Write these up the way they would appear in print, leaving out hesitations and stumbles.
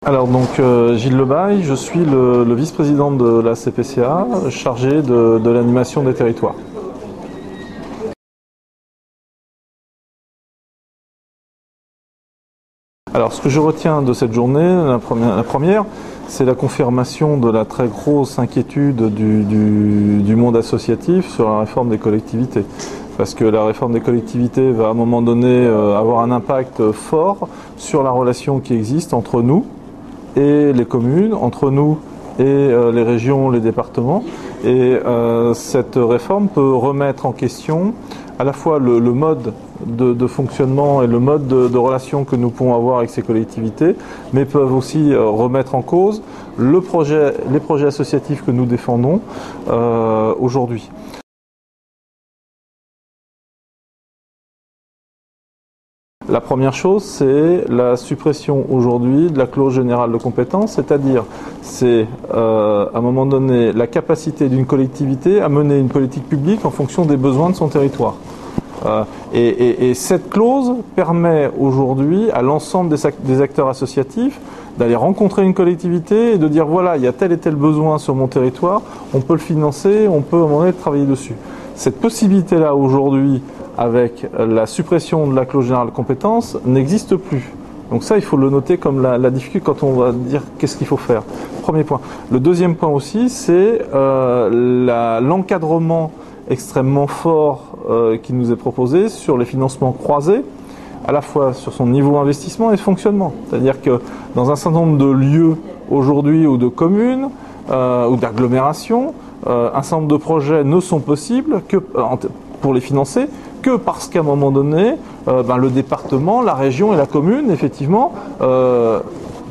Alors donc Gilles Lebaille, je suis le vice-président de la CPCA, chargé de l'animation des territoires. Alors ce que je retiens de cette journée, la première, c'est la confirmation de la très grosse inquiétude du monde associatif sur la réforme des collectivités. Parce que la réforme des collectivités va à un moment donné avoir un impact fort sur la relation qui existe entre nous et les communes, entre nous et les régions, les départements. Et cette réforme peut remettre en question à la fois le mode de fonctionnement et le mode de relation que nous pouvons avoir avec ces collectivités, mais peuvent aussi remettre en cause les projets associatifs que nous défendons aujourd'hui. La première chose, c'est la suppression aujourd'hui de la clause générale de compétence, c'est-à-dire c'est à un moment donné la capacité d'une collectivité à mener une politique publique en fonction des besoins de son territoire. Et cette clause permet aujourd'hui à l'ensemble des acteurs associatifs d'aller rencontrer une collectivité et de dire voilà, il y a tel et tel besoin sur mon territoire, on peut le financer, on peut à un moment donné travailler dessus. Cette possibilité-là aujourd'hui, avec la suppression de la clause générale de compétence, n'existe plus. Donc ça, il faut le noter comme la difficulté quand on va dire qu'est-ce qu'il faut faire. Premier point. Le deuxième point aussi, c'est l'encadrement extrêmement fort qui nous est proposé sur les financements croisés, à la fois sur son niveau investissement et fonctionnement. C'est-à-dire que dans un certain nombre de lieux aujourd'hui ou de communes ou d'agglomérations, un certain nombre de projets ne sont possibles que pour les financer que parce qu'à un moment donné, le département, la région et la commune, effectivement,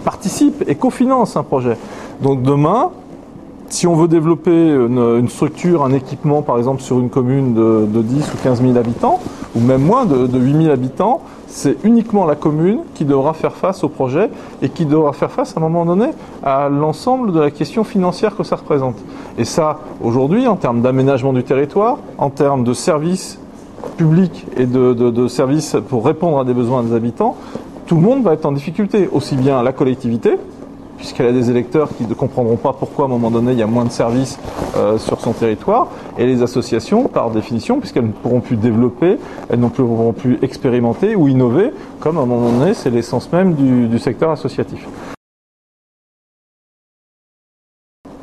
participent et cofinancent un projet. Donc demain, si on veut développer une structure, un équipement, par exemple, sur une commune de 10 ou 15 000 habitants, ou même moins de 8 000 habitants, c'est uniquement la commune qui devra faire face au projet et qui devra faire face à un moment donné à l'ensemble de la question financière que ça représente. Et ça, aujourd'hui, en termes d'aménagement du territoire, en termes de services publics et de services pour répondre à des besoins des habitants, tout le monde va être en difficulté, aussi bien la collectivité, puisqu'elle a des électeurs qui ne comprendront pas pourquoi à un moment donné il y a moins de services sur son territoire, et les associations par définition, puisqu'elles ne pourront plus développer, elles ne pourront plus expérimenter ou innover, comme à un moment donné c'est l'essence même du secteur associatif.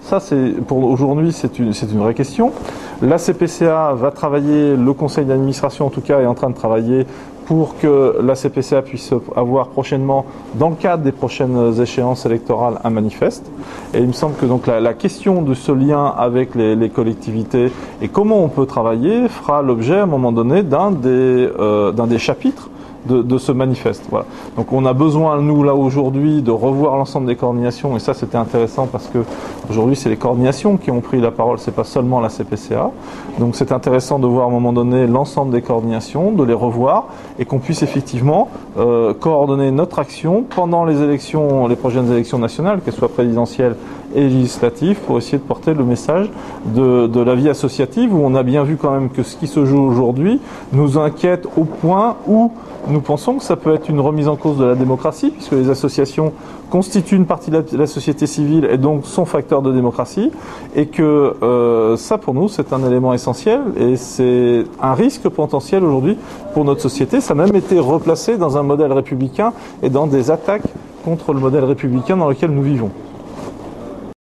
Ça, pour aujourd'hui, c'est une vraie question. La CPCA va travailler, le conseil d'administration en tout cas est en train de travailler pour que la CPCA puisse avoir prochainement, dans le cadre des prochaines échéances électorales, un manifeste. Et il me semble que donc la question de ce lien avec les collectivités et comment on peut travailler fera l'objet à un moment donné d'un des chapitres de ce manifeste. Voilà. Donc on a besoin, nous, là aujourd'hui, de revoir l'ensemble des coordinations, et ça c'était intéressant parce que aujourd'hui c'est les coordinations qui ont pris la parole, c'est pas seulement la CPCA. Donc c'est intéressant de voir à un moment donné l'ensemble des coordinations, de les revoir, et qu'on puisse effectivement coordonner notre action pendant les élections, les prochaines élections nationales, qu'elles soient présidentielles et législatives, pour essayer de porter le message de la vie associative, où on a bien vu quand même que ce qui se joue aujourd'hui nous inquiète au point où nous pensons que ça peut être une remise en cause de la démocratie, puisque les associations constituent une partie de la société civile et donc sont facteurs de démocratie, et que ça pour nous c'est un élément essentiel et c'est un risque potentiel aujourd'hui pour notre société. Ça a même été replacé dans un modèle républicain et dans des attaques contre le modèle républicain dans lequel nous vivons.